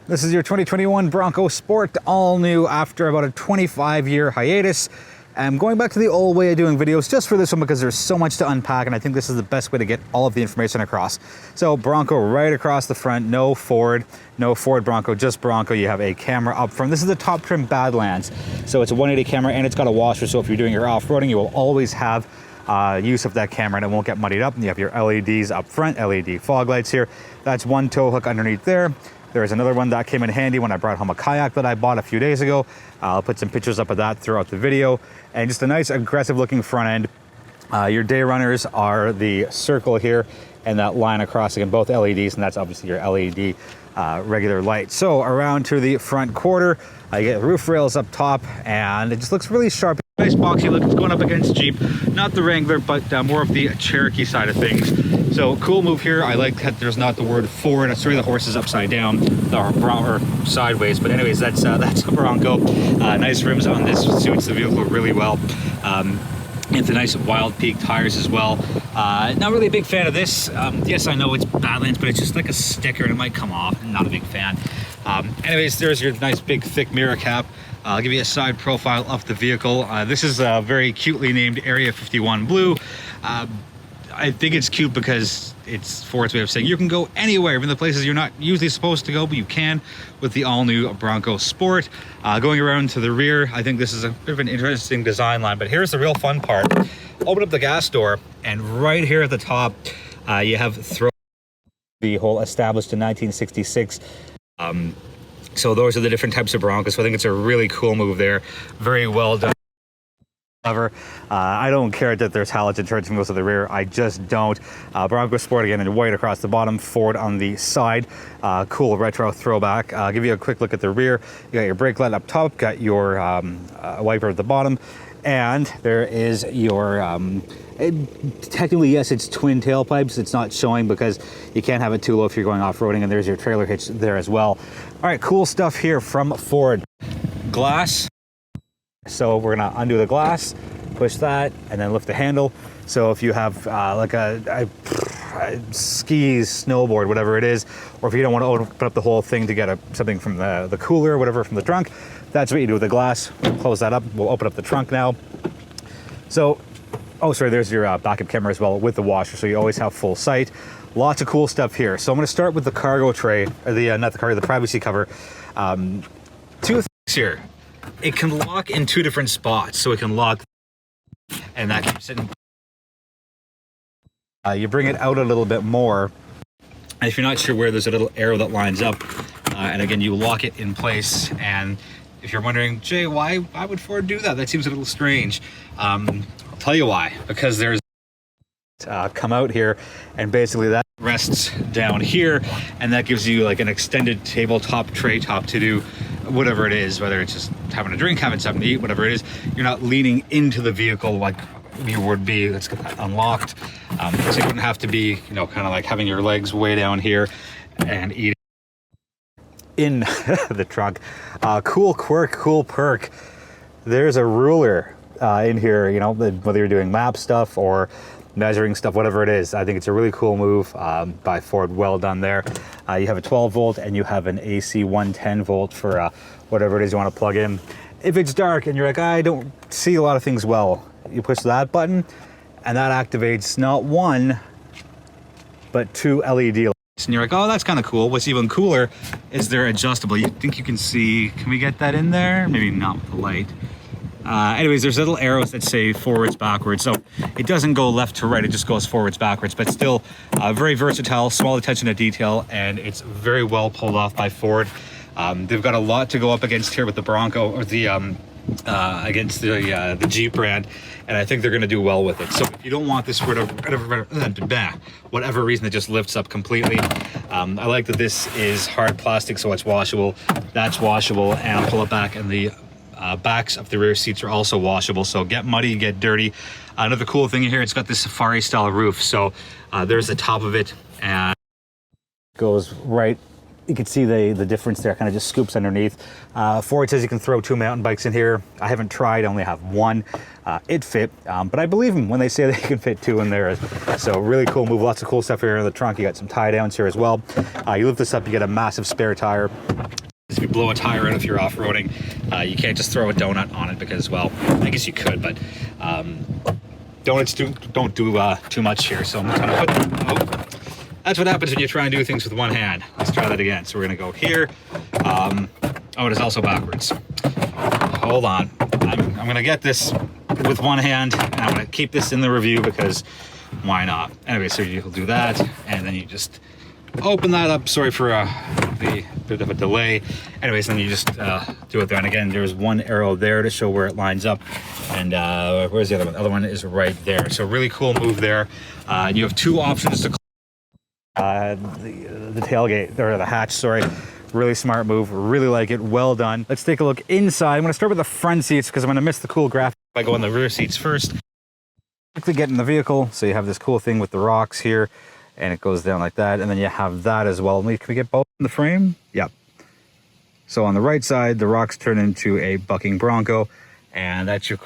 This is your 2021 Bronco Sport, all new after about a 25-year hiatus. I'm going back to the old way of doing videos just for this one because there's so much to unpack, and I think this is the best way to get all of the information across. So Bronco right across the front, no Ford Bronco, just Bronco. You have a camera up front. This is the top trim Badlands. So it's a 180 camera and it's got a washer, so if you're doing your off-roading, you will always have use of that camera and it won't get muddied up. And you have your LEDs up front, LED fog lights here. That's one tow hook underneath there. There's another one that came in handy when I brought home a kayak that I bought a few days ago. I'll put some pictures up of that throughout the video. And just a nice aggressive looking front end. Your day runners are the circle here and that line across, again, both LEDs, and that's obviously your LED regular light. So around to the front quarter, I get roof rails up top and it just looks really sharp. Nice boxy look. It's going up against Jeep, not the Wrangler, but more of the Cherokee side of things. So cool move here. I like that there's not the word Ford. It's really the horse is upside down or sideways. But anyways, that's a Bronco. Nice rims on this, suits the vehicle really well. It's a nice Wild Peak tires as well. Not really a big fan of this. Yes, I know it's Badlands, but it's just like a sticker and it might come off. Not a big fan. Anyways, there's your nice big thick mirror cap. I'll give you a side profile of the vehicle. This is a very cutely named Area 51 Blue. I think it's cute because it's Ford's way of saying you can go anywhere, even the places you're not usually supposed to go, but you can with the all-new Bronco Sport. Going around to the rear, I think this is a bit of an interesting design line, but here's the real fun part. Open up the gas door, and right here at the top, you have the whole established in 1966. So those are the different types of Broncos. So I think it's a really cool move there. Very well done. I don't care that there's halogen turns most of the rear. I just don't. Bronco Sport again in white across the bottom, Ford on the side. Cool retro throwback. I'll give you a quick look at the rear. You got your brake light up top, got your wiper at the bottom, and there is your technically, yes, it's twin tailpipes. It's not showing because you can't have it too low if you're going off-roading, and there's your trailer hitch there as well. All right, cool stuff here from Ford. Glass. So we're gonna undo the glass, push that, and then lift the handle. So if you have like a skis, snowboard, whatever it is, or if you don't want to open up the whole thing to get something from the cooler or whatever from the trunk, that's what you do with the glass. Close that up. We'll open up the trunk now. So, oh, sorry, there's your backup camera as well with the washer, so you always have full sight. Lots of cool stuff here. So I'm going to start with the cargo tray, or the privacy cover. Two things here. It can lock in two different spots, so it can lock, and that keeps it in. You bring it out a little bit more, and if you're not sure where, there's a little arrow that lines up, and again, you lock it in place. And if you're wondering, Jay, why would Ford do that? That seems a little strange. I'll tell you why. Because there's come out here, and basically that rests down here, and that gives you like an extended tabletop tray top to do whatever it is, whether it's just having a drink, having something to eat, whatever it is. You're not leaning into the vehicle like you would be. That's unlocked. So you wouldn't have to be, kind of like having your legs way down here and eating in the trunk. Cool quirk, cool perk. There's a ruler in here, whether you're doing map stuff or measuring stuff, whatever it is. I think it's a really cool move by Ford. Well done there. You have a 12 volt and you have an AC 110 volt for whatever it is you want to plug in. If it's dark and you're like, I don't see a lot of things well, you push that button and that activates not one, but two LED lights. And you're like, oh, that's kind of cool. What's even cooler is they're adjustable. You think you can see, can we get that in there? Maybe not with the light. Anyways, there's little arrows that say forwards, backwards. So it doesn't go left to right, it just goes forwards, backwards, but still very versatile, small attention to detail, and it's very well pulled off by Ford. They've got a lot to go up against here with the Bronco, or the against the Jeep brand, and I think they're going to do well with it. So if you don't want this for whatever reason, it just lifts up completely. I like that this is hard plastic, so it's washable. That's washable, and I'll pull it back, and the backs of the rear seats are also washable, so get muddy, get dirty. Another cool thing here, it's got this safari style roof, so there's the top of it, and it goes right you can see the difference there, kind of just scoops underneath. Ford says you can throw 2 mountain bikes in here. I haven't tried, I only have one. It fit, but I believe them when they say they can fit 2 in there. So really cool move, lots of cool stuff here in the trunk. You got some tie downs here as well. You lift this up, you get a massive spare tire. If you blow a tire out if you're off-roading, you can't just throw a donut on it because, well, I guess you could, but donuts don't do too much here. So I'm just gonna put, that's what happens when you try and do things with one hand. Let's try that again. So we're gonna go here. Oh, it is also backwards. Hold on. I'm gonna get this with one hand, and I'm gonna keep this in the review because why not? Anyway, so you'll do that, and then you just open that up. Sorry for the bit of a delay. Anyways, then you just do it there. And again, there's one arrow there to show where it lines up. And where's the other one? The other one is right there. So really cool move there. You have 2 options to the tailgate, or the hatch, sorry. Really smart move, really like it, well done. Let's take a look inside. I'm gonna start with the front seats because I'm gonna miss the cool graphic if I go in the rear seats first. Quickly get in the vehicle. So you have this cool thing with the rocks here, and it goes down like that, and then you have that as well. Can we get both in the frame? Yep. So on the right side, the rocks turn into a bucking Bronco, and that's your...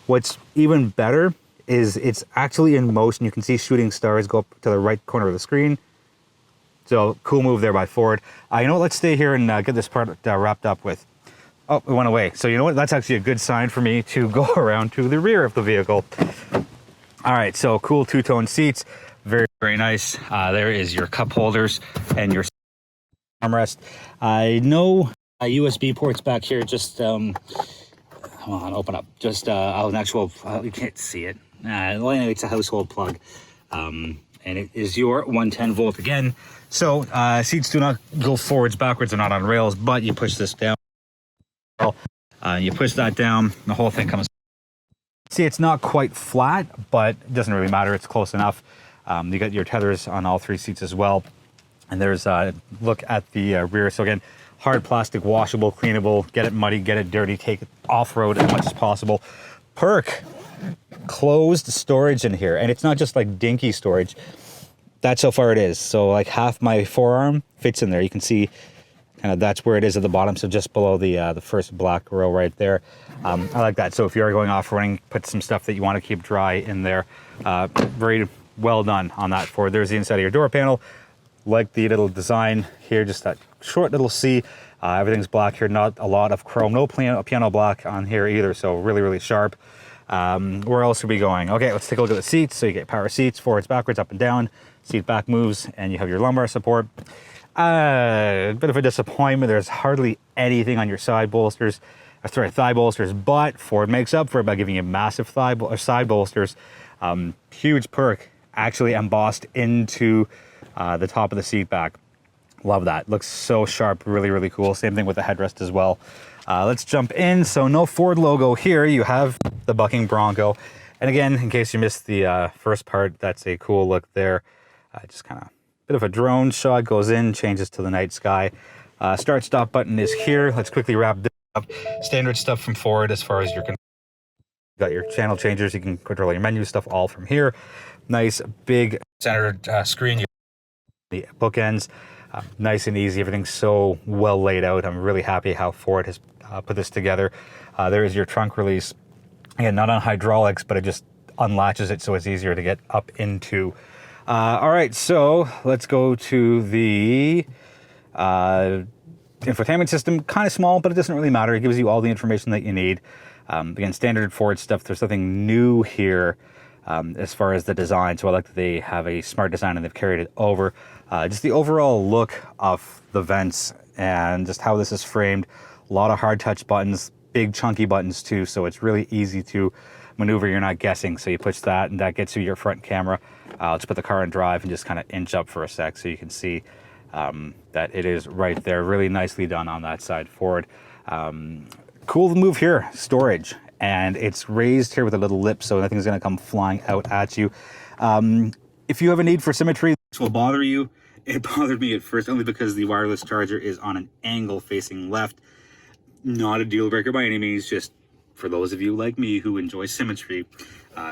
What's even better is it's actually in motion. You can see shooting stars go up to the right corner of the screen. So cool move there by Ford. You know what, let's stay here and get this part wrapped up with... Oh, it went away. So you know what, that's actually a good sign for me to go around to the rear of the vehicle. All right, so cool 2-tone seats. Very, very nice. There is your cup holders and your armrest. I know USB ports back here. Just come on, open up. Just an actual. You can't see it. Well, anyway, it's a household plug, and it is your 110 volt again. So seats do not go forwards, backwards. They're not on rails, but you push this down. You push that down. The whole thing comes. See, it's not quite flat, but it doesn't really matter. It's close enough. You got your tethers on all 3 seats as well. And there's a look at the rear. So again, hard plastic, washable, cleanable, get it muddy, get it dirty, take it off-road as much as possible. Perk, closed storage in here. And it's not just like dinky storage. That's how far it is. So like half my forearm fits in there. You can see kind of that's where it is at the bottom. So just below the first black row right there. I like that. So if you are going off-roading, put some stuff that you want to keep dry in there. Very well done on that Ford. There's the inside of your door panel. Like the little design here, just that short little C. Everything's black here, not a lot of chrome. No piano black on here either, so really, really sharp. Where else are we going? Okay, let's take a look at the seats. So you get power seats, forwards, backwards, up and down. Seat back moves, and you have your lumbar support. A bit of a disappointment. There's hardly anything on your side bolsters. Sorry, thigh bolsters, but Ford makes up for it by giving you massive side bolsters. Huge perk, actually embossed into the top of the seat back. Love that. Looks so sharp. Really, really cool. Same thing with the headrest as well. Let's jump in. So no Ford logo here. You have the bucking Bronco. And again, in case you missed the first part, that's a cool look there. Just kind of bit of a drone shot. Goes in, changes to the night sky. Start stop button is here. Let's quickly wrap this up. Standard stuff from Ford as far as your got your channel changers. You can control your menu stuff all from here. Nice big centered screen. The bookends, nice and easy. Everything's so well laid out. I'm really happy how Ford has put this together. There is your trunk release. Again, not on hydraulics, but it just unlatches it so it's easier to get up into. All right, so let's go to the infotainment system. Kind of small, but it doesn't really matter. It gives you all the information that you need. Again, standard Ford stuff. There's nothing new here as far as the design. So I like that they have a smart design and they've carried it over. Just the overall look of the vents and just how this is framed. A lot of hard touch buttons, big chunky buttons too. So it's really easy to maneuver. You're not guessing. So you push that and that gets you your front camera. Let's put the car in drive and just kind of inch up for a sec so you can see that it is right there. Really nicely done on that side Ford. Cool move here, storage. And it's raised here with a little lip so nothing's going to come flying out at you. If you have a need for symmetry, this will bother you. It bothered me at first only because the wireless charger is on an angle facing left. Not a deal breaker by any means, just for those of you like me who enjoy symmetry.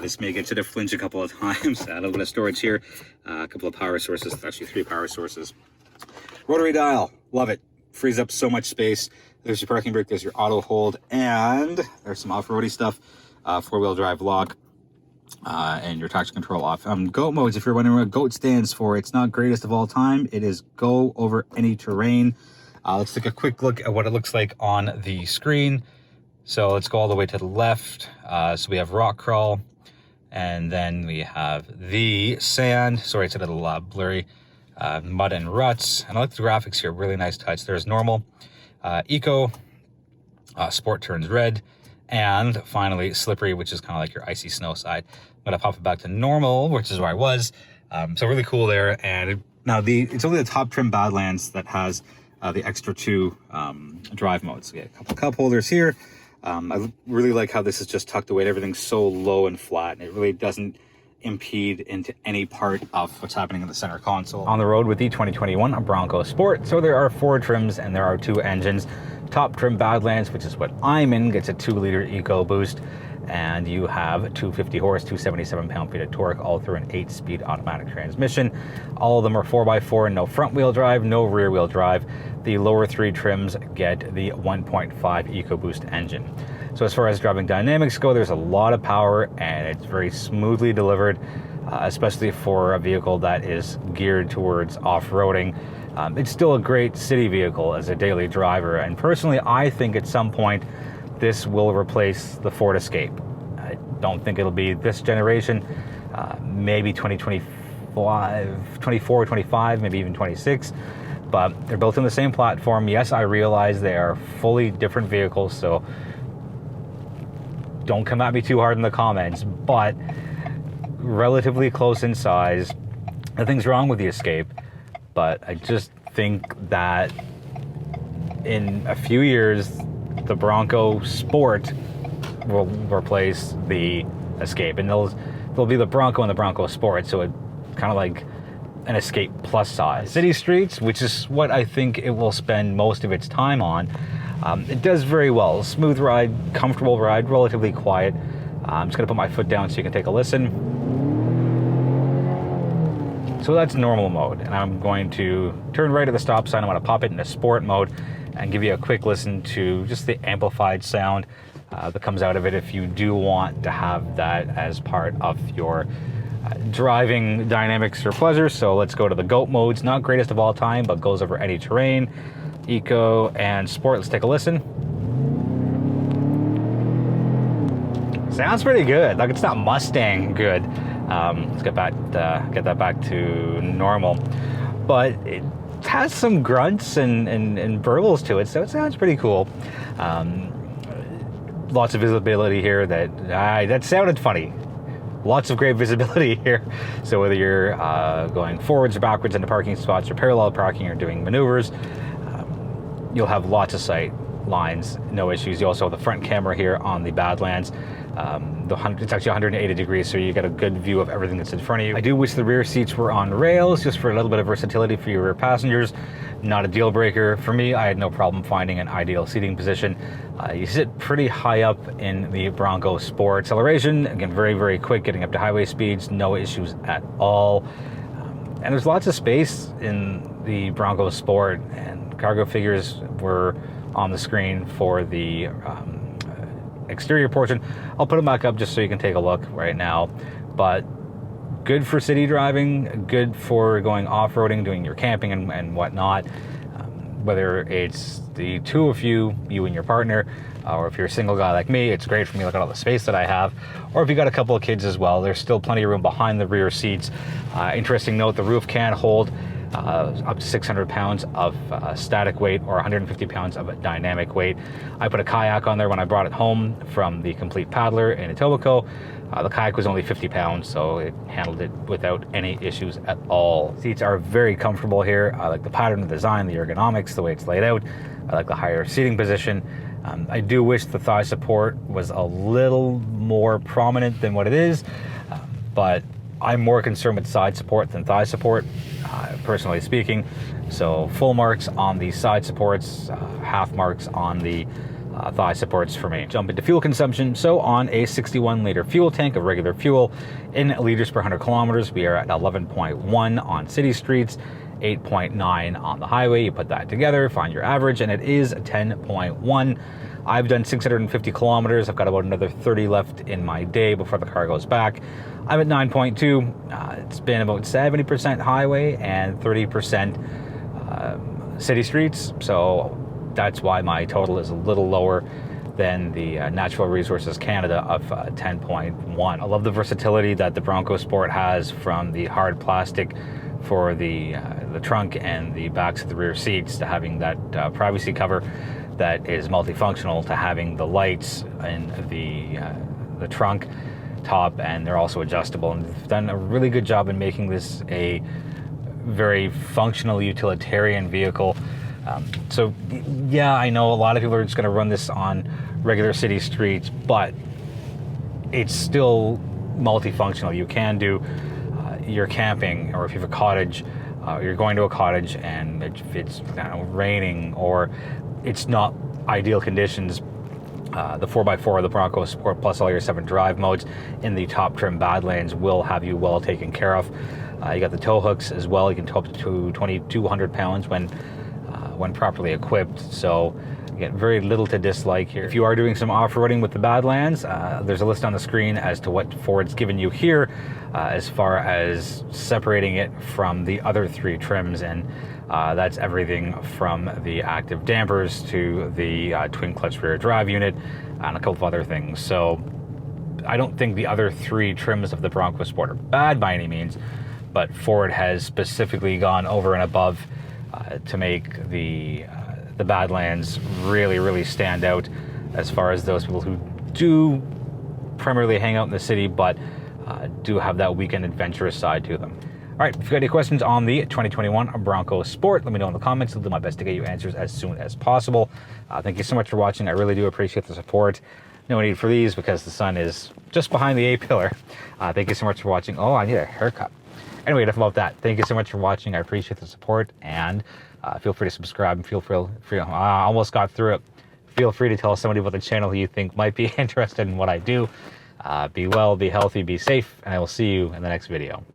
This may get you to flinch a couple of times. A little bit of storage here, a couple of power sources, actually 3 power sources. Rotary dial, love it. Frees up so much space. There's your parking brake, there's your auto hold, and there's some off-roady stuff. Four-wheel drive lock, and your traction control off. GOAT modes, if you're wondering what GOAT stands for, it's not greatest of all time. It is go over any terrain. Let's take a quick look at what it looks like on the screen. So let's go all the way to the left. So we have rock crawl, and then we have the sand. Sorry, it's a little blurry. Mud and ruts. And I like the graphics here, really nice touch. There's normal, eco, sport turns red, and finally slippery, which is kind of like your icy snow side. I'm gonna pop it back to normal, which is where I was. So really cool there. And it's only the top trim Badlands that has the extra 2 drive modes. So we get a couple cup holders here. I really like how this is just tucked away. Everything's so low and flat, and it really doesn't impede into any part of what's happening in the center console. On the road with the 2021 Bronco Sport. So there are 4 trims and there are 2 engines. Top trim Badlands, which is what I'm in, gets a 2-liter EcoBoost, and you have 250 horse, 277 pound-feet of torque, all through an 8-speed automatic transmission. All of them are 4x4, no front-wheel drive, no rear-wheel drive. The lower 3 trims get the 1.5 EcoBoost engine. So as far as driving dynamics go, there's a lot of power, and it's very smoothly delivered, especially for a vehicle that is geared towards off-roading. It's still a great city vehicle as a daily driver, and personally, I think at some point this will replace the Ford Escape. I don't think it'll be this generation, maybe 2025, 24, 25, maybe even 26, but they're built on the same platform. Yes, I realize they are fully different vehicles, so don't come at me too hard in the comments, but relatively close in size. Nothing's wrong with the Escape, but I just think that in a few years, the Bronco Sport will replace the Escape, and there'll be the Bronco and the Bronco Sport, so it kind of like an Escape plus size. City streets, which is what I think it will spend most of its time on, it does very well. Smooth ride, comfortable ride, relatively quiet. I'm just gonna put my foot down so you can take a listen. So that's normal mode, and I'm going to turn right at the stop sign. I'm gonna pop it into sport mode and give you a quick listen to just the amplified sound that comes out of it if you do want to have that as part of your driving dynamics or pleasure. So let's go to the GOAT modes. Not greatest of all time, but goes over any terrain. Eco and Sport. Let's take a listen. Sounds pretty good. Like, it's not Mustang good. Let's get that back to normal. But it has some grunts and burbles to it, so it sounds pretty cool. Lots of visibility here. That sounded funny. Lots of great visibility here. So whether you're going forwards or backwards into parking spots, or parallel parking, or doing maneuvers, you'll have lots of sight lines, no issues. You also have the front camera here on the Badlands. It's actually 180 degrees, so you get a good view of everything that's in front of you. I do wish the rear seats were on rails, just for a little bit of versatility for your rear passengers. Not a deal breaker. For me, I had no problem finding an ideal seating position. You sit pretty high up in the Bronco Sport. Acceleration, again, very, very quick, getting up to highway speeds, no issues at all. And there's lots of space in the Bronco Sport, and cargo figures were on the screen for the exterior portion. I'll put them back up just so you can take a look right now. But good for city driving, good for going off-roading, doing your camping and whatnot. Whether it's the 2 of you and your partner, or if you're a single guy like me, it's great for me. Look at all the space that I have. Or if you got a couple of kids as well, there's still plenty of room behind the rear seats. Interesting note, the roof can hold up to 600 pounds of static weight, or 150 pounds of dynamic weight. I put a kayak on there when I brought it home from the Complete Paddler in Etobicoke. The kayak was only 50 pounds, so it handled it without any issues at all. Seats are very comfortable here. I like the pattern, the design, the ergonomics, the way it's laid out. I like the higher seating position. I do wish the thigh support was a little more prominent than what it is, but I'm more concerned with side support than thigh support, personally speaking. So full marks on the side supports, half marks on the thigh supports for me. Jump into fuel consumption. So on a 61-liter fuel tank of regular fuel, in liters per 100 kilometers, we are at 11.1 on city streets, 8.9 on the highway. You put that together, find your average, and it is 10.1. I've done 650 kilometers. I've got about another 30 left in my day before the car goes back. I'm at 9.2. It's been about 70% highway and 30% city streets. So that's why my total is a little lower than the Natural Resources Canada of 10.1. I love the versatility that the Bronco Sport has, from the hard plastic for the trunk and the backs of the rear seats, to having that privacy cover that is multifunctional, to having the lights in the trunk top, and they're also adjustable. And they've done a really good job in making this a very functional utilitarian vehicle. So yeah, I know a lot of people are just going to run this on regular city streets, but it's still multifunctional. You can do your camping, or if you have a cottage, you're going to a cottage and if it's raining or it's not ideal conditions, the 4x4 of the Bronco Sport plus all your 7 drive modes in the top trim Badlands will have you well taken care of. You got the tow hooks as well. You can tow up to 2,200 pounds when properly equipped. So again, very little to dislike here. If you are doing some off-roading with the Badlands, there's a list on the screen as to what Ford's given you here as far as separating it from the other 3 trims, and that's everything from the active dampers to the twin clutch rear drive unit and a couple of other things. So I don't think the other 3 trims of the Bronco Sport are bad by any means, but Ford has specifically gone over and above to make the Badlands really stand out as far as those people who do primarily hang out in the city, but do have that weekend adventurous side to them. All right, if you've got any questions on the 2021 Bronco Sport, let me know in the comments. I'll do my best to get you answers as soon as possible. Thank you so much for watching. I really do appreciate the support. No need for these because the sun is just behind the A-pillar. Thank you so much for watching. Oh, I need a haircut. Anyway, enough about that. Thank you so much for watching. I appreciate the support, and feel free to subscribe, and feel free. I almost got through it. Feel free to tell somebody about the channel who you think might be interested in what I do. Be well, be healthy, be safe, and I will see you in the next video.